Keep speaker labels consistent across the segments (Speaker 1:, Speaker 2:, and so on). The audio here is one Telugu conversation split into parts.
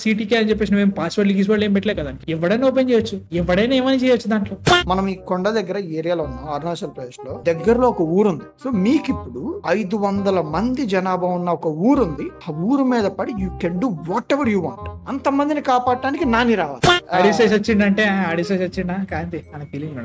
Speaker 1: సిటీకే అని చెప్పేసి మేము పాస్వర్డ్ గీస్వర్డ్ ఏం పెట్టలే కదా, ఎవడైనా ఓపెన్ చేయొచ్చు, ఎవడైనా ఏమైనా చేయొచ్చు దాంట్లో.
Speaker 2: మనం ఈ కొండ దగ్గర ఏరియాలో ఉన్నాం, అరుణాచల్ ప్రదేశ్ లో దగ్గరలో ఒక ఊరుంది. సో మీకు ఇప్పుడు 500 మంది జనాభా ఉన్న ఒక ఊరుంది. ఆ ఊరు మీద పడి you can do what ever you want. అంత మందిని కాపాడటానికి నాని రావాలి.
Speaker 1: అడిసైజ్ వచ్చిండంటే అడిసైజ్ వచ్చిండా కాంతి అనే feeling.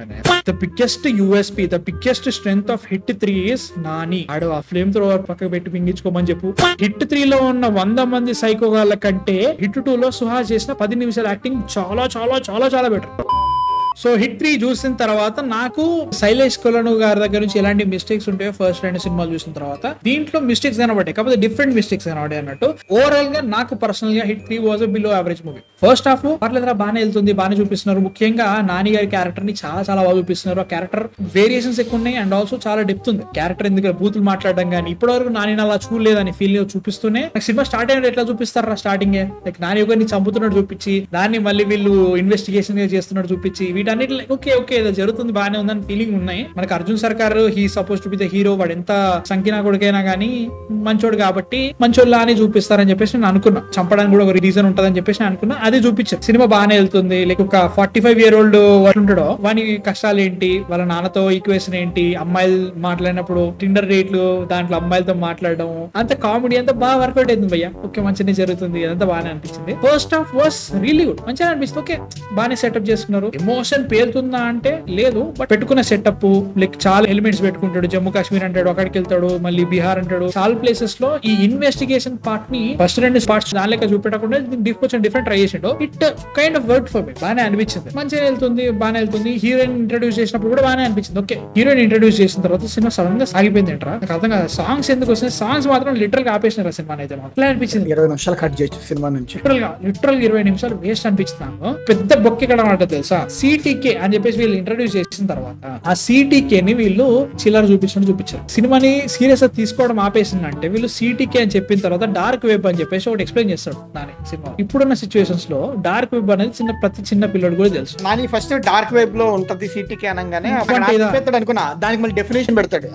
Speaker 1: The biggest USP, the biggest strength of Hit 3 is Nani. ఆడు ఆ ఫ్లేమ్ త్రోవర్ పక్కకు పెట్టి మింగించుకోమని చెప్పు. హిట్ 3 లో ఉన్న 100 మంది సైకోగాళ్ళ కంటే హిట్ 2 లో సుహాస్ చేసిన 10 నిమిషాల యాక్టింగ్ చాలా చాలా చాలా చాలా బెటర్. సో హిట్ 3 చూసిన తర్వాత నాకు శైలేష్ కొలను గారి దగ్గర నుంచి ఎలాంటి మిస్టేక్స్ ఉంటాయో ఫస్ట్ 2 సినిమాలు చూసిన తర్వాత దీంట్లో మిస్టేక్స్ కనబడ్డాయి, కాకపోతే డిఫరెంట్ మిస్టేక్స్ కనబడ్డాయి అన్నట్టు. ఓవరాల్ గా నాకు పర్సనల్ గా Hit 3 was below average movie. First half పర్లేదురా, బాగానే వెళ్తుంది, బాగానే చూపిస్తున్నారు. ముఖ్యంగా నాని గారి క్యారెక్టర్ ని చాలా చాలా బాగా చూపిస్తున్నారు. ఆ క్యారెక్టర్ వేరియేషన్స్ ఎక్కువ ఉన్నాయి అండ్ ఆల్సో చాలా డెప్త్ ఉంది. క్యారెక్టర్ ఎందుకు బూతులు మాట్లాడడం కానీ ఇప్పటి వరకు నాని అలా చూడలేదని ఫీల్ చూపిస్తూనే నాకు సినిమా స్టార్ట్ అయినట్టు ఎట్లా చూపిస్తారా స్టార్టింగ్ లైక్ నాని ఒకరిని చంపుతున్నట్టు చూపించి దాన్ని మళ్ళీ వీళ్ళు ఇన్వెస్టిగేషన్ చేస్తున్నట్టు చూపించి వీటన్నిటి ఓకే ఓకే ఏదో జరుగుతుంది బాగానే ఉందని ఫీలింగ్ ఉన్నాయి. మనకు అర్జున్ సర్కార్ he suppose to be the hero, వాడు ఎంత సంకినా కొడుకైనా గానీ మంచోడు కాబట్టి మంచోళ్ళ అని చూపిస్తారని చెప్పేసి నేను అనుకున్నా. చంపడానికి కూడా ఒక రీజన్ ఉంటదని చెప్పేసి నేను అనుకున్నా, అది చూపించారు. సినిమా బాగానే వెళ్తుంది. లైక్ ఒక 45-year-old ఉంటాడో వాని కష్టాలు ఏంటి, వాళ్ళ నాన్నతో ఈక్వేషన్ ఏంటి, అమ్మాయిలు మాట్లాడినప్పుడు టిండర్ రేట్లు, దాంట్లో అమ్మాయిలతో మాట్లాడడం, అంత కామెడీ అంతా బాగా వర్కౌట్ అయింది భయ్య. ఓకే మంచిగా జరుగుతుంది, అదంతా బాగానే అనిపించింది. First half was really good, మంచిగా అనిపిస్తుంది. ఓకే బాగానే సెటప్ చేసుకున్నారు. ఎమోషన్ పేలుతుందా అంటే లేదు, బట్ పెట్టుకున్న సెటప్ లైక్ చాలా ఎలిమెంట్స్ పెట్టుకుంటాడు. జమ్మూ కాశ్మీర్ అంటాడు, అక్కడికి వెళ్తాడు, మళ్ళీ బీహార్ అంటాడు. చాలా ప్లేసెస్ లో ఈ ఇన్వెస్టిగేషన్ పార్ట్ ని ఫస్ట్ 2 పార్ట్స్ దాని లెక్క చూపెట్టకుండా కొంచెం డిఫరెంట్ ట్రై చేసిండు. It kind of work for me, బాగానే అనిపించింది. మంచిగా వెళ్తుంది, బాగానే వెళ్తుంది. హీరోయిన్ ఇంట్రడ్యూస్ చేసినప్పుడు కూడా బాగానే అనిపించింది. ఓకే హీరోయిన్ ఇంట్రడ్యూస్ చేసిన తర్వాత సినిమా సడన్ గా సాగిపోయింది ఏంట్రా, నాకు అర్థం కాదు. సాంగ్స్ ఎందుకు వస్తున్నాయి, సాంగ్స్ మాత్రం లిటరల్ గా ఆపేసినారు ఆ సినిమా అయితే. మాకు అనిపించింది
Speaker 2: 20 నిమిషాలు కట్ చేయొచ్చు సినిమా నుంచి.
Speaker 1: లిటరల్ 20 నిమిషాలు వేస్ట్ అనిపించింది నాకు. పెద్ద బొక్క ఎక్కడ మాట తెలుసా, సిటీకే అని చెప్పేసి వీళ్ళు ఇంట్రడ్యూస్ చేసిన తర్వాత ఆ సిటీకే ని వీళ్ళు చిల్లర చూపించారు. సినిమాని సీరియస్ గా తీసుకోవడం ఆపేసిందంటే వీళ్ళు సిటీకే అని చెప్పిన తర్వాత డార్క్ వెబ్ అని చెప్పేసి ఒకటి ఎక్స్ప్లెయిన్ చేస్తాడు నాని సినిమా. ఇప్పుడున్న సిచ్యువేషన్స్ లో డార్క్ వెబ్ అనేది ప్రతి చిన్న పిల్లడు కూడా తెలుసు.
Speaker 2: నాని ఫస్ట్ డార్క్ వెబ్ లో ఉంటది సిటీకే అనగానే అనుకున్నా, దానికి మళ్ళీ డెఫినేషన్ పెడతాడు.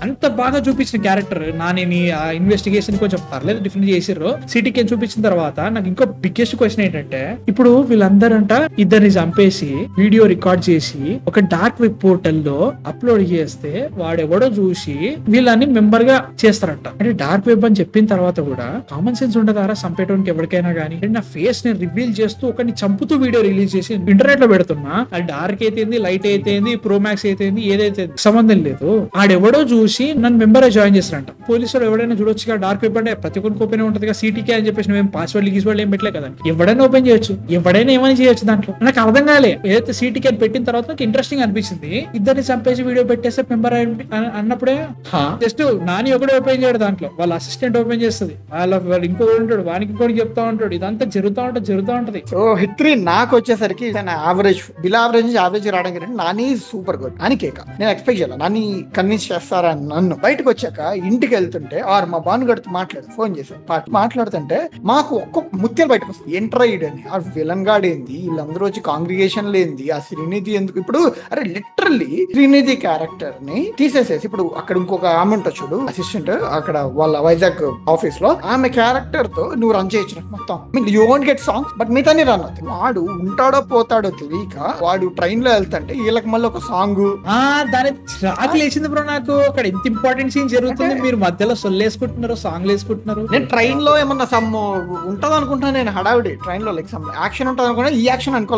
Speaker 1: అంత బాగా చూపించిన క్యారెక్టర్ నానిని ఆ ఇన్వెస్టిగేషన్ కొంచెం పర్లేదు డిఫరెంట్ చేసిర్రు. సిటీకే చూపించిన తర్వాత నాకు ఇంకో బిగ్గెస్ట్ క్వశ్చన్ ఏంటంటే, ఇప్పుడు వీళ్ళందరంట ఇద్దరిని చంపేసి వీడియో రికార్డ్ చేసి ఒక డార్క్ వెబ్ పోర్టల్ లో అప్లోడ్ చేస్తే వాడెవడో చూసి వీళ్ళని మెంబర్ గా చేస్తారంట. అంటే డార్క్ వెబ్ అని చెప్పిన తర్వాత కూడా కామన్ సెన్స్ ఉండదారా చంపేయడానికి ఎవరికైనా గానీ. నా ఫేస్ ని రివీల్ చేస్తూ ఒకరిని చంపుతూ వీడియో రిలీజ్ చేసి ఇంటర్నెట్ లో పెడుతున్నా, అది డార్క్ అయితేంది, లైట్ అయితేంది, ప్రోమాక్స్ అయితేంది, ఏదైతే సంబంధం లేదు. ఆడెవడో చూసి నన్ను మెంబర్ జాయిన్ చేస్తారంట. పోలీసులు ఎవడైనా చూడొచ్చుగా, డార్క్ వెబ్ అంటే ప్రతి ఒక్కరికి ఓపెన్ ఉంటది. సిటీకే అని చెప్పేసి మేము పాస్వర్డ్ గీస్వర్డ్ ఏం పెట్టలే కదా, ఎవడైనా ఓపెన్ చేయొచ్చు, ఎవడైనా ఏమైనా చేయొచ్చు. దాంట్లో నాకు అర్థం కాలే. ఏదైతే సిటీకే అని పెట్టిన తర్వాత నాకు ఇంట్రెస్టింగ్ అనిపించింది. ఇద్దరిని చంపేసి వీడియో పెట్టేస్తే మెంబర్ అన్నప్పుడే జస్ట్ నాని ఒకటే ఓపెన్ చేయడు, దాంట్లో వాళ్ళ అసిస్టెంట్ ఓపెన్ చేస్తుంది, వాళ్ళ ఇంకో ఉంటాడు, వానికి ఇంకోటి చెప్తా ఉంటాడు. ఇదంతా జరుగుతూ ఉంటది.
Speaker 2: సో హిట్ 3 నాకు వచ్చేసరికి యావరేజ్, బిలో యావరేజ్ నుంచి యావరేజ్ రావడానికి నాని సూపర్ గుడ్. నాని కేక నేను ఎక్స్పెక్ట్ చేయాలి, నాని కన్విన్స్ చేస్తారా నన్ను. బయటకు వచ్చాక ఇంటికి వెళ్తుంటే మా భానుగడితో ఫోన్ చేశాను, మాట్లాడుతుంటే మాకు ఒక్క ముత్యాలు బయటకు వస్తుంది. ఎంటర్ అని ఆ విలన్ గాడేంది, వీళ్ళందరూ వచ్చి కాంగ్రిగేషన్ లేంది, ఆ శ్రీనిధి ఎందుకు. ఇప్పుడు అరే లిటరల్లీ శ్రీనిధి క్యారెక్టర్ ని తీసేసేసి ఇప్పుడు అక్కడ ఇంకొక ఆమె ఉంటుంది చూడు అసిస్టెంట్, అక్కడ వాళ్ళ వైజాగ్ ఆఫీస్ లో ఆమె క్యారెక్టర్ తో నువ్వు రన్ చేయొచ్చు మొత్తం. You won't get songs but మిగతాని రన్ అవుతుంది. వాడు ఉంటాడో పోతాడో తెలియక వాడు ట్రైన్ లో వెళ్తుంటే వీళ్ళకి మళ్ళీ ఒక సాంగ్
Speaker 1: దాని రాకు లేచింది బ్రో నాకు. అక్కడ ఎంత ఇంపార్టెంట్ సీన్ జరుగుతుంది, మీరు మధ్యలో సొల్లేసుకుంటున్నారు, సాంగ్లు వేసుకుంటున్నారు.
Speaker 2: నేను ట్రైన్ లో ఏమన్నా సమ్ ఉంటది అనుకుంటున్నా, నేను హడావిడి ట్రైన్ లో లైక్ సమ్ యాక్షన్ ఉంటుంది అనుకున్నా, ఈ యాక్షన్ అనుకోవాలి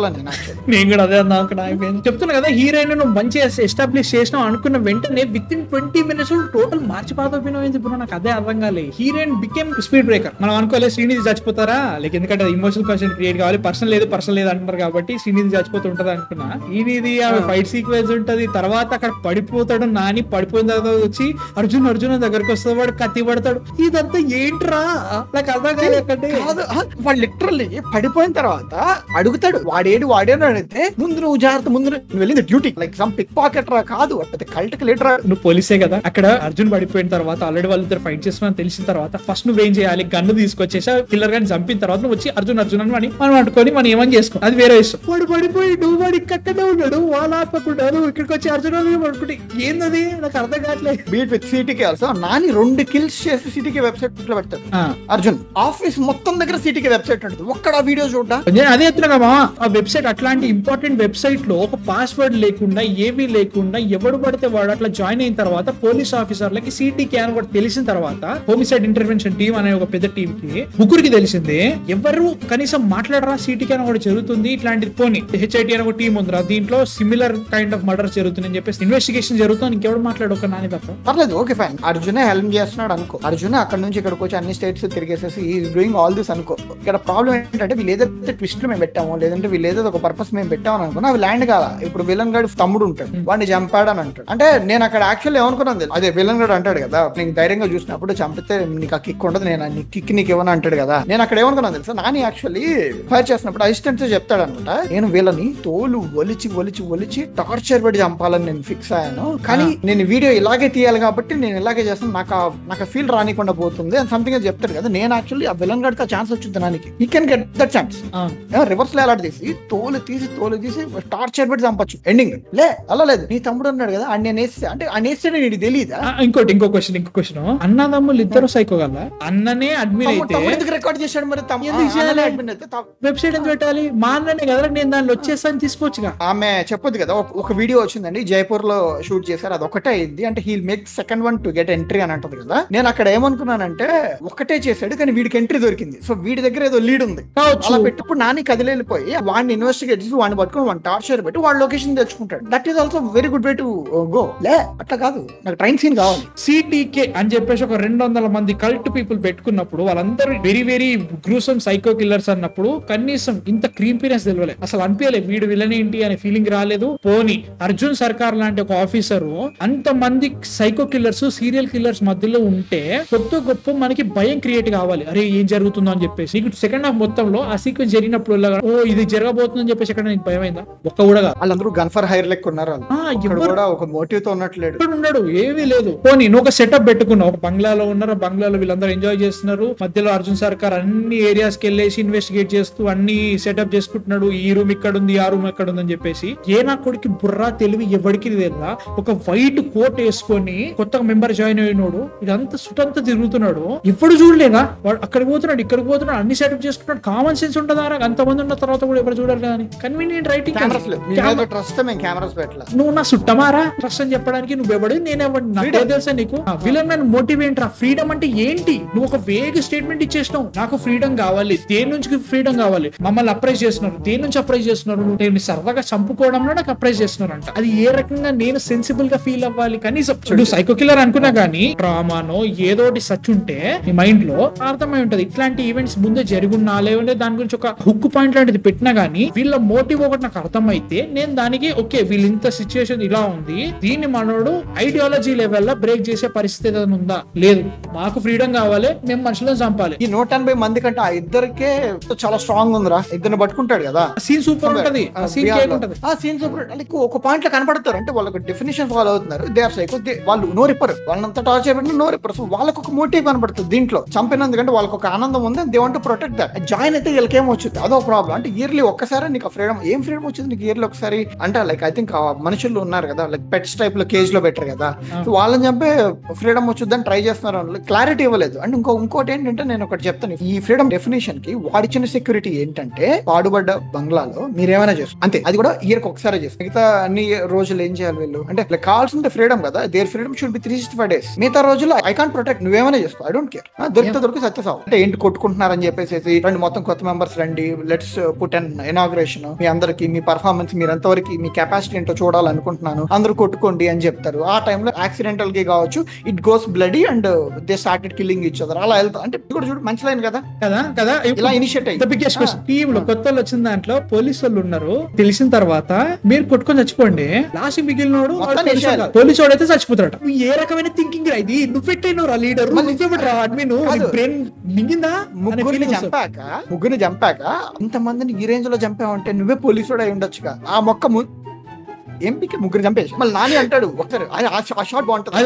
Speaker 2: నేను
Speaker 1: కూడా అదే అన్నా. అక్కడ చెప్తున్నా కదా, హీరోయిన్ నువ్వు మంచిగా ఎస్టాబ్లిష్ చేసినావు అనుకున్న వెంటనే విత్ ఇన్ 20 minutes టోటల్ మార్చిపోయిపోయింది బ్రో. నాకు అదే అర్థం కాలే. Heroine became speed breaker. మనం అనుకోలేదు శ్రీనిధి చచ్చిపోతారా, లైక్ ఎందుకంటే ఇమోషనల్ క్వశ్చన్ క్రియేట్ కావాలి, పర్సనల్ లేదు అంటున్నారు కాబట్టి శ్రీనిధి చచ్చిపోతుంటది అనుకున్నా. శ్రీనిధి ఆమె ఫైట్ సీక్వెన్స్ ఉంటది, తర్వాత అక్కడ పడిపోతాడు నాని, పడిపోయిన తర్వాత వచ్చి అర్జున్ దగ్గరకు వస్తాడు, వాడు కత్తి పడతాడు. ఇదంతా ఏంట్రా నాకు అర్థం కాదు.
Speaker 2: వాడు లిటరల్లీ పడిపోయిన తర్వాత అడుగుతాడు వాడేడు అడిగితే ముందు నువ్వు జాగ్రత్త, ముందు నువ్వు వెళ్ళింది duty, like some pickpocket రా కాదు, అట్లా కల్ట్ లీడర్.
Speaker 1: నువ్వు పోలీసే కదా. అక్కడ అర్జున్ పడిపోయిన తర్వాత ఆల్రెడీ వాళ్ళిద్దరు ఫైట్ చేస్తున్నా తెలిసిన తర్వాత ఫస్ట్ నువ్వేం చేయాలి, గన్ను తీసుకొచ్చేసా కిల్లర్ గాని చంపిన తర్వాత నువ్వు వచ్చి అర్జున్ అర్జున్ అని మనం అనుకొని మనం ఏమని చేసుకో, అది వేరే ఇష్టం. వాడు పడిపోయి నువ్వు వాడు ఇక్కడే ఉన్నాడు, వాళ్ళు ఆపకుండా నువ్వు ఇక్కడికి వచ్చి అర్జున్ పడుకుంటే ఏందది నాకు అర్థం కావట్లేదు.
Speaker 2: బీట్ విత్ సిటీకి ఆల్సో నాని 2 kills చేసి సిటీకి వెబ్సైట్ లో పెడతాడు. అర్జున్ ఆఫీస్ మొత్తం దగ్గర సిటీకి వెబ్సైట్ ఉంటుంది, ఒక్కడ వీడియో చూడ.
Speaker 1: అదే ఎత్తున్నా ఆ వెబ్సైట్ అట్లాంటి ఇంపార్టెంట్ వెబ్సైట్ లో ఒక పాస్వర్డ్ లేకుండా ఏమీ లేకుండా ఎవడు పడితే వాడు అట్లా జాయిన్ అయిన తర్వాత పోలీస్ ఆఫీసర్లకి సిటీకి అని కూడా తెలిసిన తర్వాత హోమిసైడ్ ఇంటర్వెన్షన్ టీమ్ అనే ఒక పెద్ద టీమ్ కి ముగ్గురికి తెలిసింది, ఎవరు కనీసం మాట్లాడరా సిటీకి అని కూడా జరుగుతుంది ఇట్లాంటిది. పోనీ హెచ్ఐటి అని ఒక టీం ఉందిరా, దీంట్లో సిమిలర్ కైండ్ ఆఫ్ మర్డర్ జరుగుతుందని చెప్పేసి ఇన్వెస్టిగేషన్ జరుగుతుంది, ఇంకెవడు మాట్లాడు ఒక నాని తప్ప.
Speaker 2: పర్లేదు, ఓకే ఫైన్, అర్జునే హెల్ప్ చేస్తున్నాడు అనుకో, అర్జున్ అక్కడ నుంచి ఇక్కడికి వచ్చి అన్ని స్టేట్స్ తిరిగేసేసి ఈజ్ డూయింగ్ ఆల్ దిస్ అనుకో. ఇక్కడ ప్రాబ్లం ఏంటంటే వీళ్ళు ఏదైతే ట్విస్ట్ మేము పెట్టామో లేదంటే వీళ్ళు ఏదో ఒక పర్పస్ మేము పెట్టామని అనుకున్నా అవి ల్యాండ్ కాదా. ఇప్పుడు విలన్ గడ్ తమ్ముడు ఉంటాడు, వాడిని చంపాడని అంటాడు. అంటే నేను అక్కడ యాక్చువల్లీ ఏమనుకున్నాను, అదే విలన్ గడ్ అంటాడు కదా, నీకు ధైర్యంగా చూసినప్పుడు చంపితే నీకు ఆ కిక్ ఉండదు, నేను నీ కిక్ నీకు ఇవ్వను అంటాడు కదా. నేను అక్కడ ఏమనుకున్నాను తెలుసా, నాని యాక్చువల్లీ ఫైర్ చేసినప్పుడు అసిస్టెంట్ చెప్తాడు అనమాట, నేను వీళ్ళని తోలు ఒలిచి ఒలిచి ఒలిచి టార్చర్ పెట్టి చంపాలని నేను ఫిక్స్ అయ్యాను, కానీ నేను వీడియో ఇలాగే తీయాలి కాబట్టి నేను ఇలాగే చేస్తాను, నాకు ఫీల్ రానికుండా పోతుంది అని సంథింగ్ చెప్తాడు కదా. నేను యాక్చువల్లీ ఆ విలన్ గడ్ ఛాన్స్ వచ్చింది నానికి, he can get that chance. Reverse లో అలాంటి తీసి తోలు తీసి టార్చర్ పెట్టి చంపచ్చు ఎండింగ్ లే. అలా లేదు, నీ తమ్ముడు అన్నాడు కదా అని నేను వేస్తే, అంటే ఆయన వేస్తే నీకు తెలియదా.
Speaker 1: ఇంకో క్వశ్చన్ అన్నదమ్ములు ఇద్దరు సైకో కదా, అన్ననే అడ్మిన్ అయితే
Speaker 2: రికార్డ్ చేశాడు, మరి
Speaker 1: వెబ్సైట్ ఎందుకు పెట్టాలి, మా అన్ననే కదా, నేను దానిలో వచ్చేస్తాను తీసుకోవచ్చుగా.
Speaker 2: ఆమె చెప్పొద్దు కదా, ఒక వీడియో వచ్చిందండి జైపూర్ లో షూట్ చేశారు, అది ఒకటే అయింది, అంటే heal make second one to get entry అని అంటది కదా. నేను అక్కడ ఏమనుకున్నానంటే ఒకటే చేశాడు కానీ వీడికి ఎంట్రీ దొరికింది, సో వీడి దగ్గర ఏదో లీడ్ ఉంది అలా పెట్టినప్పుడు నాని కదిలేపోయి వాడిని ఇన్వెస్టిగేట్ చేసి వాడిని పట్టుకుని వాడిని టార్చర్ పెట్టి వాడి లొకేషన్ తెచ్చుకుంటాడు. That is also very good way to go. లే అట్లా కాదు, నాకు ట్రైన్ సీన్ కావాలి.
Speaker 1: సిటీకే అని చెప్పేసి ఒక 200 మంది కల్ట్ పీపుల్ పెట్టుకున్నప్పుడు వాళ్ళందరూ very very gruesome psycho killers అన్నప్పుడు కనీసం ఇంత క్రీంపీనెస్ తెలియలేదు, అసలు అనిపించలేదు వీడు విలన్ ఏంటి అనే ఫీలింగ్ రాలేదు. పోనీ అర్జున్ సర్కార్ లాంటి ఒక ఆఫీసరు అంత మంది సైకో కిల్లర్స్ సీరియల్ కిల్లర్స్ మధ్యలో ఉంటే కొత్త గొప్ప మనకి భయం క్రియేట్ కావాలి, అరే ఏం జరుగుతుందో అని చెప్పేసి. నీకు సెకండ్ హాఫ్ మొత్తంలో ఆ సీక్వెన్స్ జరిగినప్పుడు ఓ ఇది జరగబోతుందని చెప్పేసి ఎక్కడ నీకు భయం అయిందా? ఒక్క కూడా కాదు,
Speaker 2: వాళ్ళందరూ గన్ ఫర్ హైర్ లెక్క ఉన్నారు, ఒక మోటివ్ తో ఉన్నట్లేడు,
Speaker 1: ఉన్నాడు ఏమీ లేదు. పోనీ నువ్వు ఒక సెటప్ పెట్టుకున్నావు, ఒక బంగ్లాలో ఉన్నారు, బంగ్లాలో వీళ్ళందరూ ఎంజాయ్ చేస్తున్నారు, మధ్యలో అర్జున్ సర్కార్ అన్ని ఏరియాస్ కి వెళ్ళేసి ఇన్వెస్టిగేట్ చేస్తూ అన్ని సెటప్ చేసుకుంటున్నాడు, ఈ రూమ్ ఇక్కడ ఉంది ఆ రూమ్ ఎక్కడ ఉంది అని చెప్పేసి. ఏ నా కొడుకు బుర్రా తెలివి ఎవరికి లేదా, ఒక వైట్ కోట్ వేసుకొని కొత్తగా మెంబర్ జాయిన్ అయినోడు ఇదంతా సుటంతా తిరుగుతున్నాడు, ఇప్పుడు చూడలేదా వాడు అక్కడికి పోతున్నాడు ఇక్కడికి పోతున్నాడు అన్ని సెటప్ చేసుకుంటాడు. కామన్ సెన్స్ ఉంటుందా అంతమంది ఉన్న తర్వాత కూడా ఎవరు చూడాలి కానీ కన్వీనియంట్ రైటింగ్. నువ్వు నా సుట్టమారా ట్రస్ట్ అని చెప్పడానికి నువ్వెవడు నేనెవడు నాకు తెలుసా నీకు. విలన్ మ్యాన్ మోటివ్ ఏంట్రా, ఫ్రీడమ్ అంటే ఏంటి? నువ్వు ఒక వేగ్ స్టేట్మెంట్ ఇచ్చేసినావు, నాకు ఫ్రీడమ్ కావాలి, దేని నుంచి ఫ్రీడమ్ కావాలి, మమ్మల్ని అప్రైజ్ చేస్తున్నారు, దేని నుంచి అప్రైజ్ చేస్తున్నారు, నేను సరదాగా చంపుకోవడంలో నాకు అప్రైజ్ చేస్తున్నారు అంట. అది ఏ రకంగా నేను సెన్సిబుల్ గా ఫీల్ అవ్వాలి? కనీసం నువ్వు సైకో కిల్లర్ అనుకున్నా గానీ డ్రామానో ఏదో ఒకటి సచ్ ఉంటే నీ మైండ్ లో అర్థమై ఉంటది. ఇట్లాంటి ఈవెంట్స్ ముందే జరుగున్నా లేదంటే దాని గురించి ఒక హుక్ పాయింట్ లాంటిది పెట్టినా గానీ వీళ్ళ మోటివ్ ఒకటి నాకు అర్థమైతే నేను దానికి ఓకే వీళ్ళు ఇంత సిచ్యువేషన్ ఇలా ఉంది, దీన్ని మనోడు ఐడియాలజీ లెవెల్ లో బ్రేక్ చేసే పరిస్థితి ఏదైనా ఉందా? లేదు, మాకు ఫ్రీడమ్ కావాలి, మేము మనుషులను చంపాలి.
Speaker 2: ఈ 180 మంది కంటే ఆ ఇద్దరికే చాలా స్ట్రాంగ్ ఉందిరా, ఇద్దరిని పట్టుకుంటాడు కదా,
Speaker 1: సీన్ సూపర్ ఉంటది. ఆ
Speaker 2: సీన్ సూపర్. ఒక పాయింట్ లో కనపడతారు, అంటే వాళ్ళకి డెఫినేషన్ ఫాలో అవుతున్నారు, దే ఆర్ సైకో, వాళ్ళు నోరిప్పరు, వాళ్ళంతా టార్చర్ పెట్టి నోరిప్పరు. సో వాళ్ళకి ఒక మోటివ్ కనపడుతుంది దీంట్లో, చంపినందుకంటే వాళ్ళకి ఒక ఆనందం ఉంది, they want to protect that. Join అయితే వీళ్ళకి ఏం వచ్చింది అదో ప్రాబ్లం. అంటే ఇయర్లీ ఒక్కసారి నీకు ఫ్రీడమ్, ఏం ఫ్రీడమ్ వచ్చింది నీకు ఇయర్లీ ఒకసారి? అంటే లైక్ ఐ థింక్ మనుషులు ఉన్నారు కదా, లైక్ పెట్స్ టైప్ లో కేజ్ లో పెట్టారు కదా, సో వాళ్ళని చంపే ఫ్రీడమ్ వచ్చిందని ట్రై చేస్తున్నారు, క్లారిటీ ఇవ్వలేదు. అండ్ ఇంకోటి ఏంటంటే నేను ఒకటి చెప్తాను, ఈ ఫ్రీడమ్ డెఫినేషన్ కి వాడిచ్చిన సెక్యూరిటీ ఏంటంటే పాడుబడ్డ బంగ్లాలో మీరేమైనా చేస్తారు అంతే, అది కూడా ఇయర్ కి ఒకసారి చేస్తారు, మిగతా అన్ని రోజులు ఏం చేయాలి వీళ్ళు? అంటే కావాల్సింది ఫ్రీడమ్ కదా, there freedom should be 365 days. మిగతా రోజుల్లో ఐ కాంట్ ప్రొటెక్ట్, నువ్వేమైనా చేసుకో, ఐ డోంట్ కేర్, దొరికి సత్యసావు. అంటే ఏంటి కొట్టుకుంటున్నారని చెప్పేసి రండి మొత్తం కొత్త మెంబర్స్ రండి, లెట్స్ పుట్ అన్ ఇనాగ్రేషన్, మీ అందరికి మీ పర్ఫార్మెన్స్ మీరు ఎంతవరకు మీ కెపాసిటీ ఏంటో చూడాలనుకుంటున్నాను, అందరూ కొట్టుకోండి అని చెప్తారు. ఆ టైంలో యాక్సిడెంటల్ గా కావచ్చు it goes bloody and they started killing each other, అలా వెళ్తా. అంటే కూడా చూడు మంచి లైన్ కదా కదా ఇలా ఇనిషియేట్ అయ్యి
Speaker 1: టీమ్ లో కొత్త వచ్చిన దాంట్లో పోలీసు వాళ్ళు ఉన్నారు, తెలిసిన తర్వాత మీరు కొట్టుకొని చచ్చిపోండి, లాస్ట్ మిగిలినోడు పోలీసు వాడు అయితే చచ్చిపోతాడు. నువ్వు ఏ రకమైన థింకింగ్ రా ఇది? నువ్వు పెట్టినరా లీడర్, నువ్వెవడరా అడ్మిన్, బ్రెయిన్ మింగిందా?
Speaker 2: ముగ్గురిని చంపాక ఇంతమందిని ఈ రేంజ్ లో చంపావంటే నువ్వే పోలీస్ పోలీసు కూడా అయి ఉండొచ్చుగా. ఆ మొక్క ఎంపీకి ముగ్గురు చంపేసి మళ్ళీ నాని అంటాడు ఒకసారి ఆ షాట్ బాగుంటుంది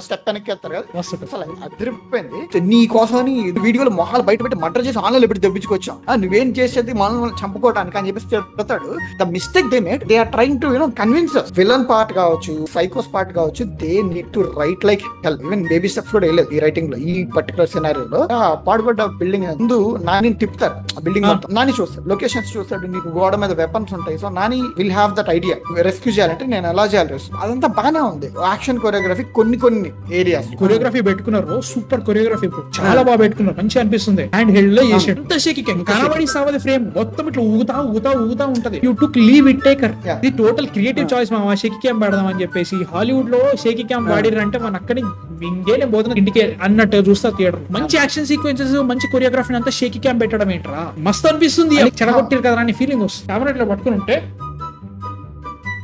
Speaker 2: స్టెప్ వెనక్కి వెళ్తారు కదా, అసలు అదిరిపోయింది. నీ కోసం వీడియోలో మొహాలు బయట పెట్టి మర్డర్ చేసి ఆన్లైన్ పెట్టి తెప్పించుకొచ్చాం, నువ్వేం చేసేది మనల్ని చంపుకోవడానికి అని చెప్పేసి చెప్తాడు. The mistake they made, they are trying to convince villain part కావచ్చు, సైకోస్ పార్ట్ కావచ్చు, they need to write like help. Even baby steps కూడా వెళ్ళలేదు ఈ రైటింగ్ లో. ఈ పర్టికులర్ సినారియోలో పాడుపడ్డ బిల్డింగ్ ముందు నాని తిప్పుతారు, ఆ బిల్డింగ్ మొత్తం నాని చూస్తాడు, లొకేషన్స్ చూస్తాడు, నీకు గోడ మీద వెపన్స్ ఉంటాయి. So Nani will have that idea, rescue చేయాలంటే నేను ఎలా చేయాలి, అదంతా బాగానే ఉంది. యాక్షన్ కొరియోగ్రఫీ కొన్ని ఏరియాస్
Speaker 1: కొరియోగ్రఫీ పెట్టుకున్నారు, సూపర్ కొరియోగ్రఫీ చాలా బాగా పెట్టుకున్నారు, మంచి అనిపిస్తుంది. హ్యాండ్ హెల్డ్ లో చేసాడు, ఎంత షేకింగ్ కనబడి సావది ఫ్రేమ్ మొత్తం ఇట్లా ఊగుతా ఉంటది. You took leave it taker, ఇది టోటల్ క్రియేటివ్ చాయిస్. మా షేకి క్యాంప్ పెడదాం అని చెప్పేసి హాలీవుడ్ లో షేకి క్యాంప్ వాడిరంటే మన అక్కడి ఇంకేనే పోతున్నా ఇంటికి అన్నట్టు చూస్తా థియేటర్. మంచి యాక్షన్ సీక్వెన్సెస్, మంచి కొరియోగ్రఫీ అంతా షేకి క్యాంప్ పెట్టడం ఏంట్రా మస్తు అనిపిస్తుంది. చెడగొట్టారు కదా అని ఫీలింగ్ వస్తుంది. కెమెరా ఇట్లా పట్టుకుని ఉంటే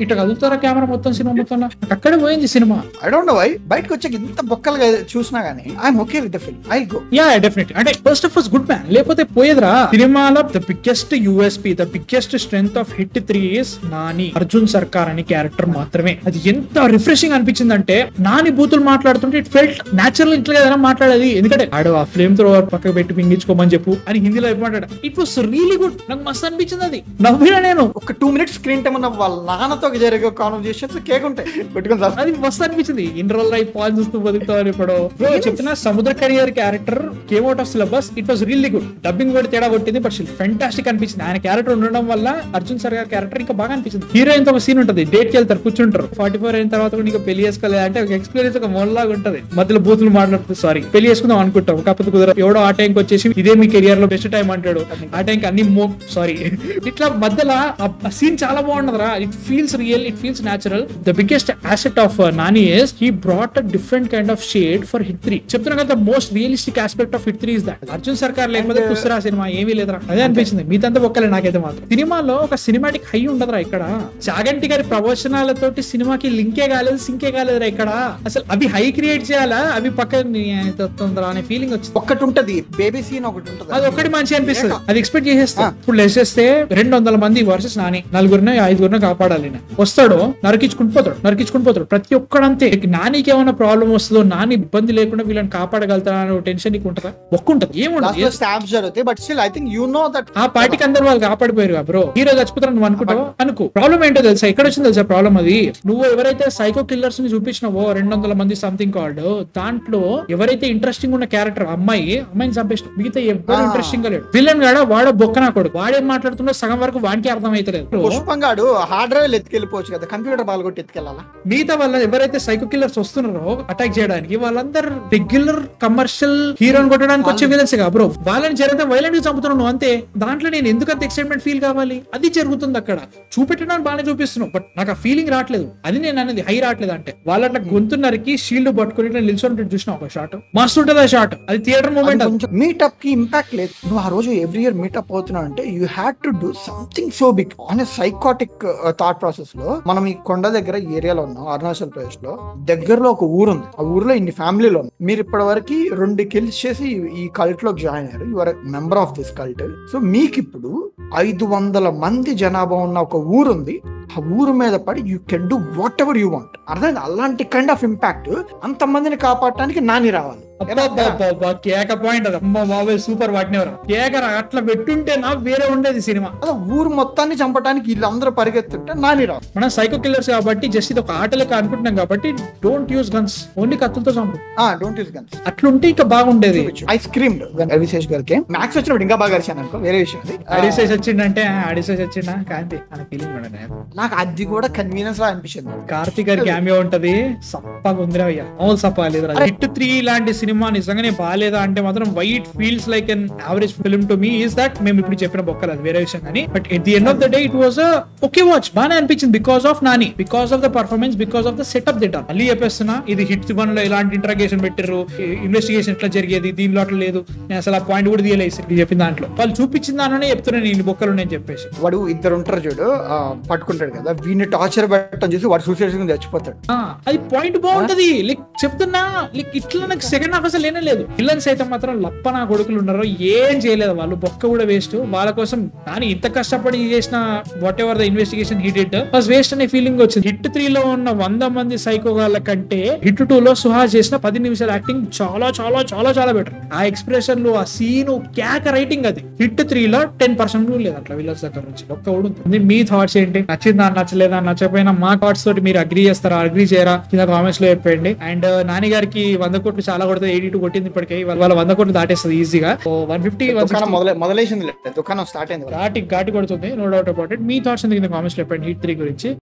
Speaker 1: ఇట్లా కదులుతారా కెమెరా మొత్తం సినిమా మొత్తం అక్కడే పోయింది సినిమా.
Speaker 2: ఐ డోంట్ నో వై బయటకు వచ్చాక ఇంత బొక్కలుగా చూసినా గానీ I'm okay with the film, I will go.
Speaker 1: Ya definitely. అంటే first of all good man, లేకపోతే పోయేదిరా. సినిమాలో the biggest USP, the biggest strength of Hit 3 is Nani, Arjun Sarkar అనే క్యారెక్టర్ మాత్రమే. అది ఎంత రిఫ్రెషింగ్ అనిపించింది అంటే నాని బూతులు మాట్లాడుతుంటే ఇట్ ఫెల్ట్ న్యాచురల్, ఇంట్లో ఏదైనా మాట్లాడేది. ఎందుకంటే ఆడు ఆ ఫ్లేమ్ త్రోవర్ పక్కకు పెట్టి మింగించుకోమని చెప్పు అని హిందీలో మాట్లాడా. ఇట్ వాస్ రియలీ గుడ్, నాకు మస్తు అనిపించింది. అది నవ్వినా నేను.
Speaker 2: ఒక 2 minutes స్క్రీన్ టైం ఉన్న వాళ్ళ నాన్నతో జరిగే కాన్వర్జేషన్స్ కేక్ ఉంటాయి పెట్టుకుని
Speaker 1: అది మస్తు అనిపించింది. ఇన్రోల్ రైట్ పాల్ చూస్తూ బతుకుతారు. ఇప్పుడు చెప్తున్నా సముద్ర career character came out of syllabus. It was really good. Dubbing కూడా తేడా కొట్టింది, బట్ ఫెంటాస్టిక్ అనిపించింది. ఆయన క్యారెక్టర్ ఉండడం వల్ల అర్జున్ సర్కార్ క్యారెక్టర్ ఇంకా బాగా అనిపించింది. హీరోయిన్ తో ఒక సీన్ ఉంటుంది, డేట్ కి వెళ్తారు, కూర్చుంటారు. 44 అయిన తర్వాత కూడా ఇంకా పెళ్లి చేసుకోలేదు అంటే ఒక ఎక్స్పీరియన్స్, ఒక మొల్లాగా ఉంటది. మధ్యలో బూతులు మాట్లాడుతూ సారీ పెళ్లి చేసుకుందాం అనుకుంటాం, కాకపోతే కుదరదు. ఎవడో ఆ టైంకి వచ్చేసి ఇదే మీ కెరియర్ లో బెస్ట్ టైం అంటాడు. ఆ టైంకి అన్ని సారీ ఇట్లా మధ్యలో ఆ సీన్ చాలా బాగుండదురా. It feels real, it feels natural. The biggest asset of Nani is he brought a different kind of shade for Hit 3. చెప్తున్నా కదా, the most realistic aspect of Hit 3 is that Arjun సర్కార్ లేకపోతే పుస్తరా సినిమా ఏమీ లేదురా. అదే అనిపించింది. మీదంతా ఒక్కలే నాకైతే మాత్రం. సినిమాలో ఒక సినిమాటిక్ హై ఉండదురా ఇక్కడ. చాగంటి గారి ప్రవచనాలతోటి సినిమాకి లింకే కాలేదు, సింకే కాలేదురా ఇక్కడ. అసలు అవి హై క్రియేట్ చేయాలా, అవి పక్కన అనే ఫీలింగ్ వచ్చింది.
Speaker 2: ఒకటి ఉంటది బేబీ సీన్, ఒకటి ఉంటది,
Speaker 1: అది ఒకటి మంచి అనిపిస్తుంది. అది ఎక్స్పెక్ట్ చేసేస్తా. ఇప్పుడు లెస్ చేస్తే 200 మంది వర్సెస్ నాని, 4 5 కాపాడాలి. వస్తాడు, నరికించుకుంటూ పోతాడు. ప్రతి ఒక్కడంతే. నానికి ఏమైనా ప్రాబ్లం వస్తుందో, నాని ఇబ్బంది లేకుండా వీళ్ళని కాపాడగలుగుతా టెన్షన్ నీకు ఉంటుందా? ఒక్కుంటది, ఆ పార్టీకి అందరు వాళ్ళు కాపాడిపోయారు బ్రో. హీరో చచ్చిపోతారు నువ్వు అనుకుంటావు అనుకో. ప్రాబ్లం ఏంటో తెలుసా, ఎక్కడ వచ్చింది తెలుసా ప్రాబ్లం? అది నువ్వు ఎవరైతే సైకో కిల్లర్స్ ని చూపించినావో 200 మంది సంథింగ్ కాల్డ్, దాంట్లో ఎవరైతే ఇంట్రెస్టింగ్ ఉన్న క్యారెక్టర్ అమ్మాయిని చంపేసిన, మిగతా ఎవరు ఇంట్రెస్టింగ్ గా లేడు. విలన్ గాడ వాడో బొక్కనా కొడుకు, వాడేం మాట్లాడుతున్నా సగం వరకు వాడికి అర్థం అవుతలేదు.
Speaker 2: పుష్పంగాడు హార్డ్ డ్రైవ్ ఎత్తుకెళ్ళిపోవచ్చు కదా, కంప్యూటర్ బాల్గొట్టి ఎత్తుకెళ్ళాలా?
Speaker 1: మిగతా వాళ్ళ ఎవరైతే సైకో కిల్లర్స్ వస్తున్నారో అటాక్ చేయడానికి, వాళ్ళందరూ రెగ్యులర్ కమర్షియల్ హీరోని కొట్టడానికి వచ్చే విలన్స్ గా బ్రో. వాళ్ళని జరిగితే వైలెంట్ గా చంపుతున్నావు నువ్వు అంతే. దాంట్లో నేను ఎందుకంత ఎక్సైట్మెంట్ ఫీల్ కావాలి? అది జరుగుతుంది అక్కడ. చూపెట్టడానికి బాగానే చూపిస్తున్నావు, బట్ నాకు ఆ ఫీలింగ్ రావట్లేదు. అది నేను అనేది హై రావట్లేదు. అంటే వాళ్ళ అట్లా గొంతున్నరికి షీల్డ్ పట్టుకుని ఇట్లా నిల్చొని చూసిన ఒక షాట్ మస్తు ఉంటుంది. ఆ షాట్ అది థియేటర్ మూమెంట్.
Speaker 2: మీటప్ కి ఇంపాక్ట్ లేదు. నువ్వు ఆ రోజు ఎవ్రీ ఇయర్ మీటప్ అవుతున్నావు అంటే you had to do something so big on a psychotic thought process లో. మనం ఈ కొండ దగ్గర ఏరియాలో ఉన్నాం, అరుణాచల్ ప్రదేశ్ లో. దగ్గరలో ఒక ఊరు ఉంది, ఆ ఊర్లో ఇన్ని ఫ్యామిలీలు ఉన్నాయి. మీరు ఇప్పటి వరకు 2 కిల్స్ చేసి ఈ కల్ట్ లోకి జాయిన్ అయ్యారు. You are member of this cult. So మీకు ఇప్పుడు 500 మంది జనాభా ఉన్న ఒక ఊరు ఉంది. ఆ ఊరు మీద పడి you can do what ever you want. అర్థం, అలాంటి కైండ్ ఆఫ్ ఇంపాక్ట్ అంతమందిని కాపాడటానికి నాని రావాలి.
Speaker 1: కేక పాయింట్ అది. అమ్మ బాబాయ్ సూపర్. వాటినెవరు కేక అట్లా పెట్టుంటే నాకు వేరే ఉండేది సినిమా.
Speaker 2: అదే ఊరు మొత్తాన్ని చంపడానికి వీళ్ళందరూ పరిగెత్తుంటే నాని రావు.
Speaker 1: మనం సైకో కిల్లర్స్ కాబట్టి జస్ట్ ఇది ఒక ఆటలకి అనుకుంటున్నాం కాబట్టి డోంట్ యూస్ గన్స్, ఓన్లీ కత్తులతో చంపు.
Speaker 2: Don't use guns.
Speaker 1: అట్లుంటే ఇంకా బాగుండేది.
Speaker 2: ఐ స్క్రీమ్డ్ అడిసేష్ గారికి మ్యాక్స్ వచ్చినప్పుడు ఇంకా బాగా అరిచాను అనుకో, వేరే విషయం.
Speaker 1: అడిసేష్ వచ్చిందంటే అడిసేష్ వచ్చిందా కాంతి అనే ఫీలింగ్ కూడా
Speaker 2: నాకు అది కూడా కన్వీనియన్స్ లా అనిపించింది.
Speaker 1: కార్తీక్ గారి క్యామియో ఉంటది, సప్పగా ఉందిరా అయ్యా. మామూలు సప్ప లేదు. హిట్ 3 లాంటి సినిమా నిజంగానే బాగాలేదా అంటే మాత్రం why it feels like an average film to me is that మేము ఇప్పుడు చెప్పిన బొక్కలు, అది వేరే విషయం. కానీ but at the end of the day it was okay watch. బాగా అనిపించింది because of Nani, because of the performance, because of the setup దిట్. మళ్ళీ చెప్పేస్తున్నా, ఇది హిట్ 1 లో ఎలాంటి ఇంట్రాగేషన్ పెట్టారు, ఇన్వెస్టిగేషన్ ఎట్లా జరిగేది, దీనిలో అట్లా లేదు. నేను అసలు ఆ పాయింట్ కూడా తీయలేదు చెప్పిన దాంట్లో. వాళ్ళు చూపించిన దానిలోనే చెప్తున్నాను ఇన్ని బొక్కలు నేను చెప్పేసి.
Speaker 2: వాడు ఇద్దరు ఉంటారు చూడు, పట్టుకుంటాడు కదా, వీడిని టార్చర్ పెట్టడం చూసి వాడు సూసైడ్ చచ్చిపోతాడు.
Speaker 1: అది పాయింట్ బాగుంటది. లైక్ చెప్తున్నా, లైక్ ఇట్లా నాకు సెకండ్ సెకండ్ హాఫ్ అసలు లేనే లేదు. విలన్స్ అయితే మాత్రం లప్ప నా కొడుకులు ఉన్నారు, ఏం చేయలేదు వాళ్ళు, బొక్క కూడా వేస్ట్. వాళ్ళ కోసం నాని ఇంత కష్టపడి చేసిన what ever the investigation hit it was waste అనే ఫీలింగ్ వచ్చింది. హిట్ 3 లో ఉన్న 100 మంది సైకోగాళ్ళ కంటే హిట్ 2 లో సుహాస్ చేసిన 10 నిమిషాల యాక్టింగ్ చాలా చాలా చాలా చాలా బెటర్. ఆ ఎక్స్ప్రెషన్లు, ఆ సీను, క్యాక రైటింగ్ అది హిట్ 3 లో 10% కూడా లేదు అట్లా విలన్స్ దగ్గర నుంచి. ఒక్క ఉంటుంది. మీ థాట్స్ ఏంటి? నచ్చిందా నచ్చలేదా? నచ్చకపోయినా మా థాట్స్ తోటి మీరు అగ్రీ చేస్తారా, అగ్రీ చేయరా కింద కామెంట్స్ లో చెప్పండి. అండ్ నాని గారికి 100 కోట్లు చాలా కొడుతుంది, 82 కొట్టింది ఇప్పటికే. వాళ్ళ 100 కోట్లు దాటేస్తుంది ఈజీగా. 150
Speaker 2: మొదలైంది, దుకాణం స్టార్ట్ అయింది,
Speaker 1: ఘాటి కొడుతుంది, నో డౌట్ అబౌట్ ఇట్. మీ థాట్స్ ఎందుకు కింద కామెంట్స్ లో చెప్పండి హిట్ 3 గురించి.